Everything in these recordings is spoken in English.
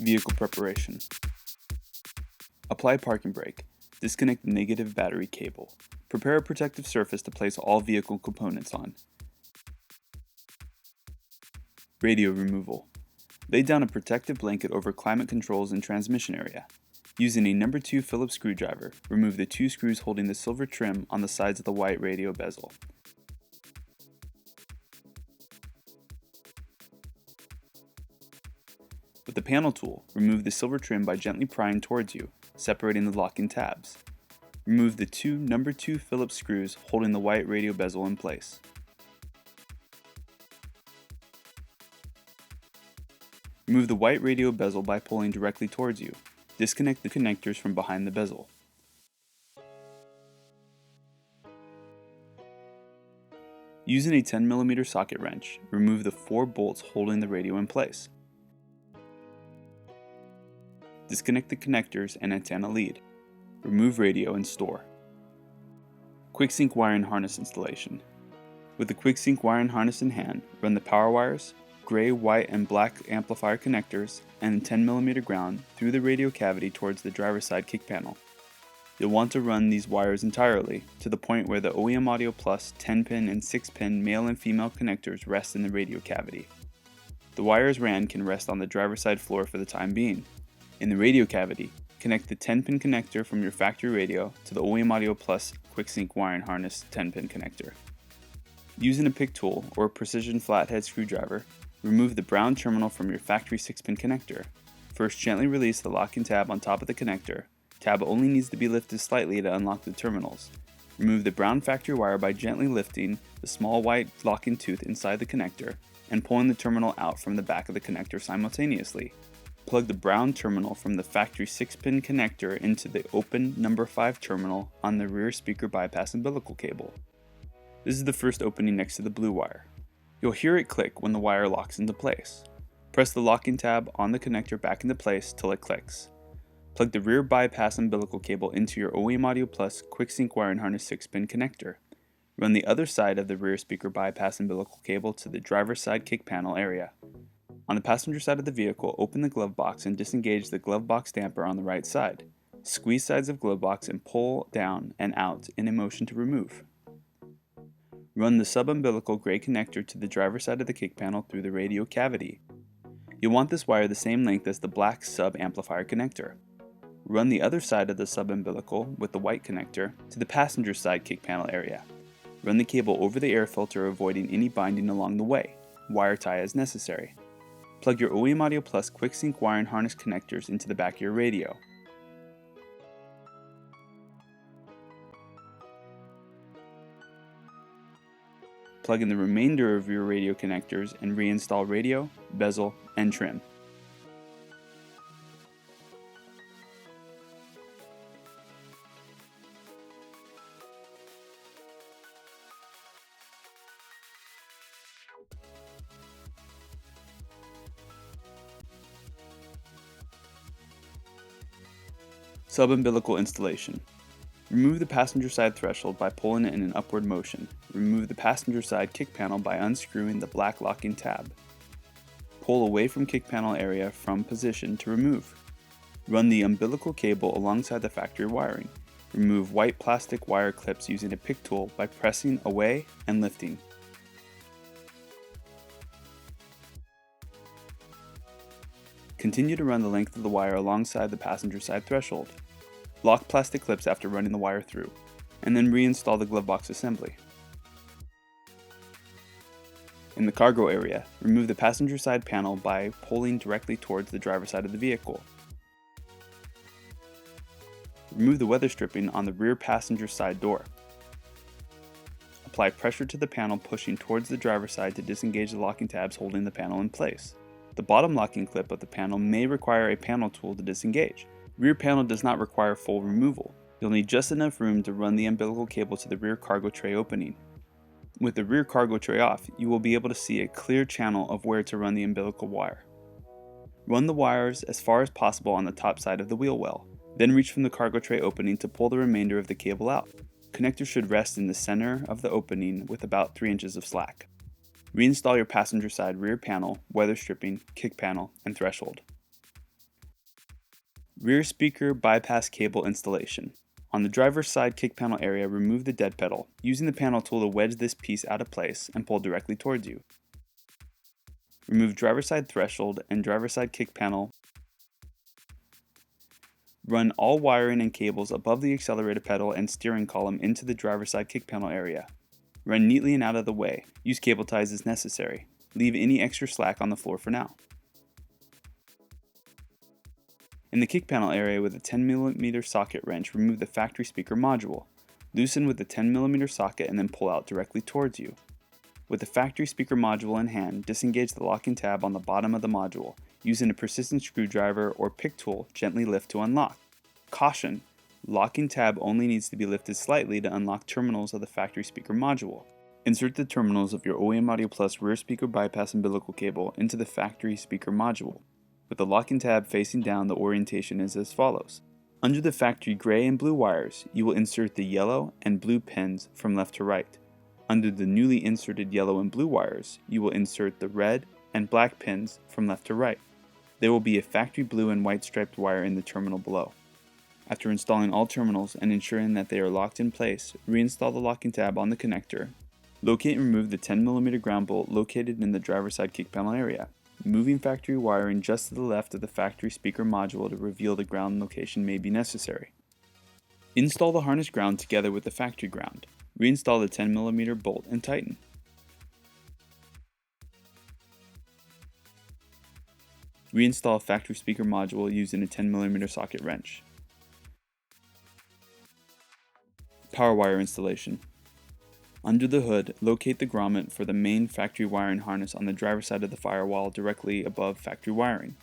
Vehicle preparation. Apply parking brake. Disconnect the negative battery cable. Prepare a protective surface to place all vehicle components on. Radio removal. Lay down a protective blanket over climate controls and transmission area. Using a No. 2 Phillips screwdriver, remove the 2 screws holding the silver trim on the sides of the white radio bezel. With the panel tool, remove the silver trim by gently prying towards you, separating the locking tabs. Remove the 2 No. 2 Phillips screws holding the white radio bezel in place. Remove the white radio bezel by pulling directly towards you. Disconnect the connectors from behind the bezel. Using a 10mm socket wrench, remove the 4 bolts holding the radio in place. Disconnect the connectors and antenna lead. Remove radio and store. Quick sync wiring harness installation. With the quick sync wiring harness in hand, run the power wires, gray, white, and black amplifier connectors, and 10mm ground through the radio cavity towards the driver's side kick panel. You'll want to run these wires entirely to the point where the OEM Audio Plus 10-pin and 6-pin male and female connectors rest in the radio cavity. The wires ran can rest on the driver's side floor for the time being. In the radio cavity, connect the 10-pin connector from your factory radio to the OEM Audio Plus quick sync wiring harness 10-pin connector. Using a pick tool or a precision flathead screwdriver, remove the brown terminal from your factory 6-pin connector. First, gently release the locking tab on top of the connector. Tab only needs to be lifted slightly to unlock the terminals. Remove the brown factory wire by gently lifting the small white locking tooth inside the connector and pulling the terminal out from the back of the connector simultaneously. Plug the brown terminal from the factory 6-pin connector into the open No. 5 terminal on the rear speaker bypass umbilical cable. This is the first opening next to the blue wire. You'll hear it click when the wire locks into place. Press the locking tab on the connector back into place till it clicks. Plug the rear bypass umbilical cable into your OEM Audio Plus quick sync wiring harness 6-pin connector. Run the other side of the rear speaker bypass umbilical cable to the driver's side kick panel area. On the passenger side of the vehicle, open the glove box and disengage the glove box damper on the right side. Squeeze sides of glove box and pull down and out in a motion to remove. Run the sub-umbilical gray connector to the driver's side of the kick panel through the radio cavity. You'll want this wire the same length as the black sub-amplifier connector. Run the other side of the sub-umbilical with the white connector to the passenger side kick panel area. Run the cable over the air filter, avoiding any binding along the way. Wire tie as necessary. Plug your OEM Audio Plus quick sync wiring harness connectors into the back of your radio. Plug in the remainder of your radio connectors and reinstall radio, bezel, and trim. Subumbilical installation. Remove the passenger side threshold by pulling it in an upward motion. Remove the passenger side kick panel by unscrewing the black locking tab. Pull away from kick panel area from position to remove. Run the umbilical cable alongside the factory wiring. Remove white plastic wire clips using a pick tool by pressing away and lifting. Continue to run the length of the wire alongside the passenger side threshold. Lock plastic clips after running the wire through, and then reinstall the glove box assembly. In the cargo area, remove the passenger side panel by pulling directly towards the driver's side of the vehicle. Remove the weather stripping on the rear passenger side door. Apply pressure to the panel, pushing towards the driver's side to disengage the locking tabs holding the panel in place. The bottom locking clip of the panel may require a panel tool to disengage. Rear panel does not require full removal. You'll need just enough room to run the umbilical cable to the rear cargo tray opening. With the rear cargo tray off, you will be able to see a clear channel of where to run the umbilical wire. Run the wires as far as possible on the top side of the wheel well. Then reach from the cargo tray opening to pull the remainder of the cable out. Connectors should rest in the center of the opening with about 3 inches of slack. Reinstall your passenger side rear panel, weather stripping, kick panel, and threshold. Rear speaker bypass cable installation. On the driver's side kick panel area, remove the dead pedal, using the panel tool to wedge this piece out of place and pull directly towards you. Remove driver's side threshold and driver's side kick panel. Run all wiring and cables above the accelerator pedal and steering column into the driver's side kick panel area. Run neatly and out of the way. Use cable ties as necessary. Leave any extra slack on the floor for now. In the kick panel area with a 10mm socket wrench, remove the factory speaker module. Loosen with the 10mm socket and then pull out directly towards you. With the factory speaker module in hand, disengage the locking tab on the bottom of the module. Using a persistent screwdriver or pick tool, gently lift to unlock. Caution! Locking tab only needs to be lifted slightly to unlock terminals of the factory speaker module. Insert the terminals of your OEM Audio Plus rear speaker bypass umbilical cable into the factory speaker module. With the locking tab facing down, the orientation is as follows. Under the factory gray and blue wires, you will insert the yellow and blue pins from left to right. Under the newly inserted yellow and blue wires, you will insert the red and black pins from left to right. There will be a factory blue and white striped wire in the terminal below. After installing all terminals and ensuring that they are locked in place, reinstall the locking tab on the connector. Locate and remove the 10mm ground bolt located in the driver's side kick panel area, moving factory wiring just to the left of the factory speaker module to reveal the ground location may be necessary. Install the harness ground together with the factory ground. Reinstall the 10mm bolt and tighten. Reinstall factory speaker module using a 10mm socket wrench. Power wire installation. Under the hood, locate the grommet for the main factory wiring harness on the driver's side of the firewall directly above factory wiring.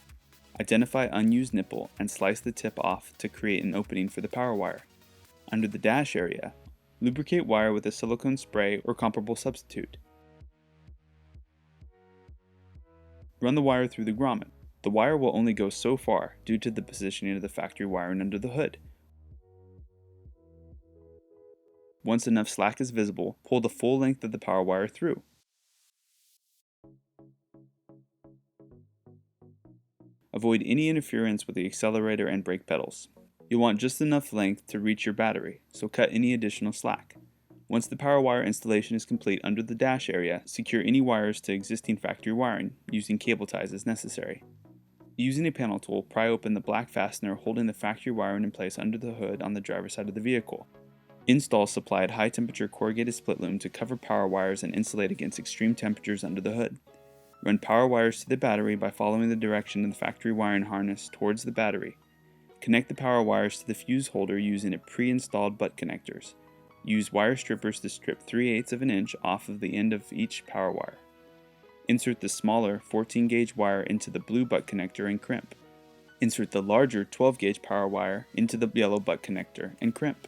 Identify unused nipple and slice the tip off to create an opening for the power wire. Under the dash area, lubricate wire with a silicone spray or comparable substitute. Run the wire through the grommet. The wire will only go so far due to the positioning of the factory wiring under the hood. Once enough slack is visible, pull the full length of the power wire through. Avoid any interference with the accelerator and brake pedals. You'll want just enough length to reach your battery, so cut any additional slack. Once the power wire installation is complete under the dash area, secure any wires to existing factory wiring, using cable ties as necessary. Using a panel tool, pry open the black fastener holding the factory wiring in place under the hood on the driver's side of the vehicle. Install supplied high-temperature corrugated split loom to cover power wires and insulate against extreme temperatures under the hood. Run power wires to the battery by following the direction of the factory wiring harness towards the battery. Connect the power wires to the fuse holder using a pre-installed butt connectors. Use wire strippers to strip 3/8 of an inch off of the end of each power wire. Insert the smaller 14-gauge wire into the blue butt connector and crimp. Insert the larger 12-gauge power wire into the yellow butt connector and crimp.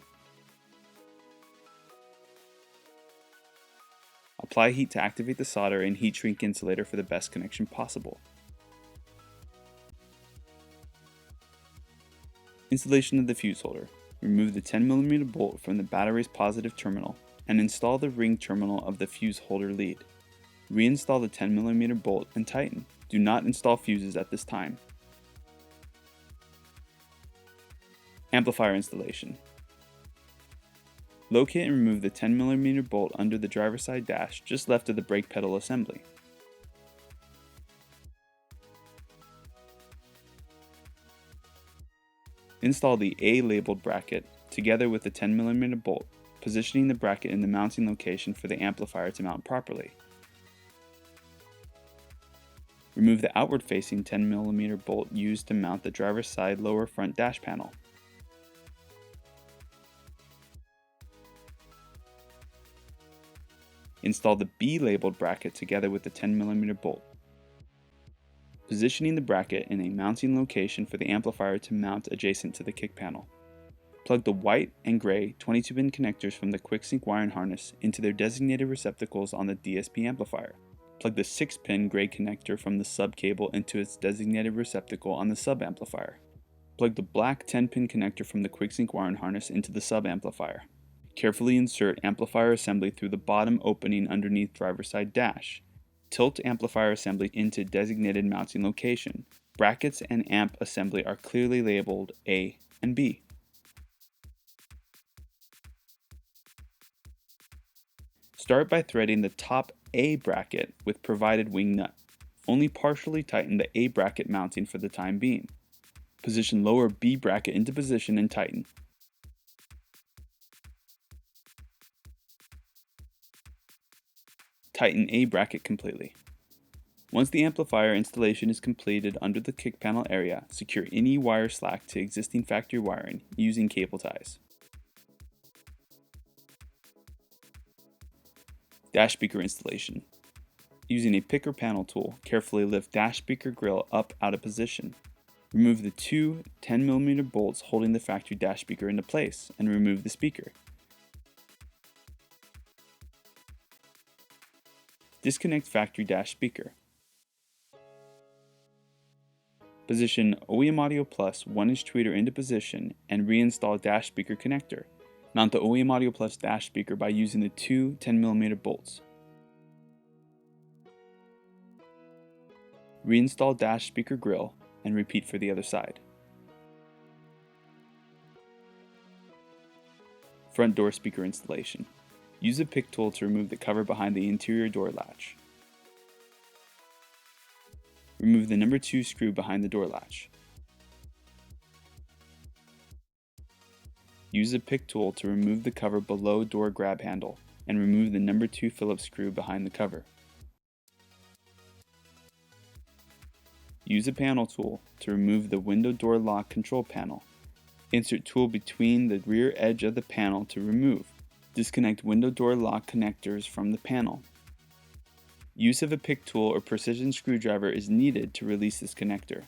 Apply heat to activate the solder and heat shrink insulator for the best connection possible. Installation of the fuse holder. Remove the 10mm bolt from the battery's positive terminal and install the ring terminal of the fuse holder lead. Reinstall the 10mm bolt and tighten. Do not install fuses at this time. Amplifier installation. Locate and remove the 10mm bolt under the driver's side dash just left of the brake pedal assembly. Install the A-labeled bracket together with the 10mm bolt, positioning the bracket in the mounting location for the amplifier to mount properly. Remove the outward-facing 10mm bolt used to mount the driver's side lower front dash panel. Install the B-labeled bracket together with the 10mm bolt, positioning the bracket in a mounting location for the amplifier to mount adjacent to the kick panel. Plug the white and gray 22-pin connectors from the quick-sync wiring harness into their designated receptacles on the DSP amplifier. Plug the 6-pin gray connector from the sub cable into its designated receptacle on the sub amplifier. Plug the black 10-pin connector from the quick-sync wiring harness into the sub amplifier. Carefully insert amplifier assembly through the bottom opening underneath driver's side dash. Tilt amplifier assembly into designated mounting location. Brackets and amp assembly are clearly labeled A and B. Start by threading the top A bracket with provided wing nut. Only partially tighten the A bracket mounting for the time being. Position lower B bracket into position and tighten. Tighten A bracket completely. Once the amplifier installation is completed under the kick panel area, secure any wire slack to existing factory wiring using cable ties. Dash speaker installation. Using a picker panel tool, carefully lift dash speaker grill up out of position. Remove the two 10mm bolts holding the factory dash speaker into place and remove the speaker. Disconnect factory dash speaker. Position OEM Audio Plus 1-inch tweeter into position and reinstall dash speaker connector. Mount the OEM Audio Plus dash speaker by using the two 10mm bolts. Reinstall dash speaker grill and repeat for the other side. Front door speaker installation. Use a pick tool to remove the cover behind the interior door latch. Remove the number 2 screw behind the door latch. Use a pick tool to remove the cover below door grab handle and remove the number 2 Phillips screw behind the cover. Use a panel tool to remove the window door lock control panel. Insert tool between the rear edge of the panel to remove. Disconnect window door lock connectors from the panel. Use of a pick tool or precision screwdriver is needed to release this connector.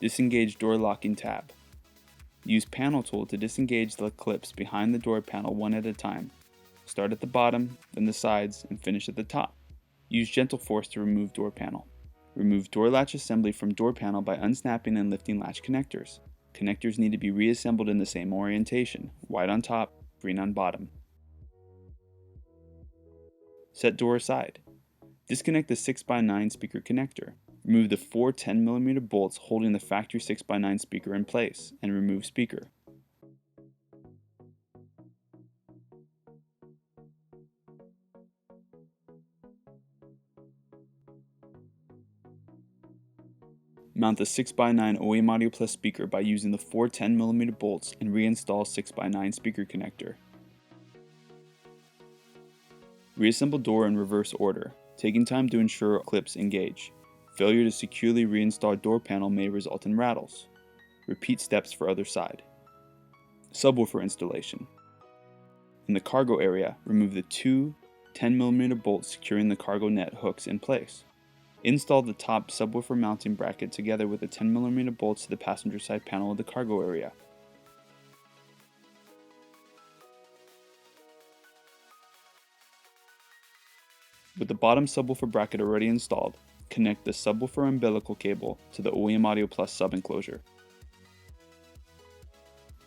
Disengage door locking tab. Use panel tool to disengage the clips behind the door panel one at a time. Start at the bottom, then the sides, and finish at the top. Use gentle force to remove door panel. Remove door latch assembly from door panel by unsnapping and lifting latch connectors. Connectors need to be reassembled in the same orientation, white on top, green on bottom. Set door aside. Disconnect the 6x9 speaker connector. Remove the four 10mm bolts holding the factory 6x9 speaker in place, and remove speaker. Mount the 6x9 OEM Audio Plus speaker by using the four 10mm bolts and reinstall 6x9 speaker connector. Reassemble door in reverse order, taking time to ensure clips engage. Failure to securely reinstall door panel may result in rattles. Repeat steps for other side. Subwoofer installation. In the cargo area, remove the two 10mm bolts securing the cargo net hooks in place. Install the top subwoofer mounting bracket together with the 10mm bolts to the passenger side panel of the cargo area. With the bottom subwoofer bracket already installed, connect the subwoofer umbilical cable to the OEM Audio Plus sub-enclosure.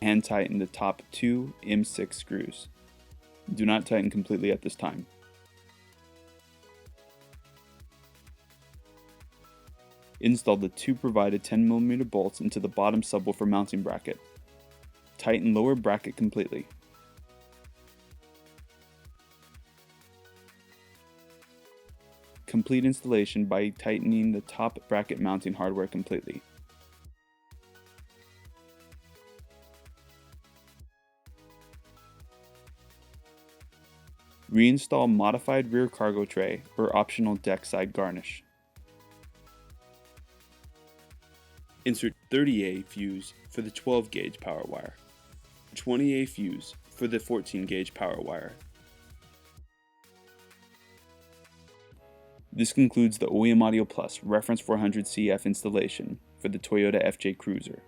Hand tighten the top two M6 screws. Do not tighten completely at this time. Install the two provided 10mm bolts into the bottom subwoofer mounting bracket. Tighten lower bracket completely. Complete installation by tightening the top bracket mounting hardware completely. Reinstall modified rear cargo tray or optional deck side garnish. Insert 30A fuse for the 12 gauge power wire, 20A fuse for the 14 gauge power wire. This concludes the OEM Audio Plus Reference 400 CF installation for the Toyota FJ Cruiser.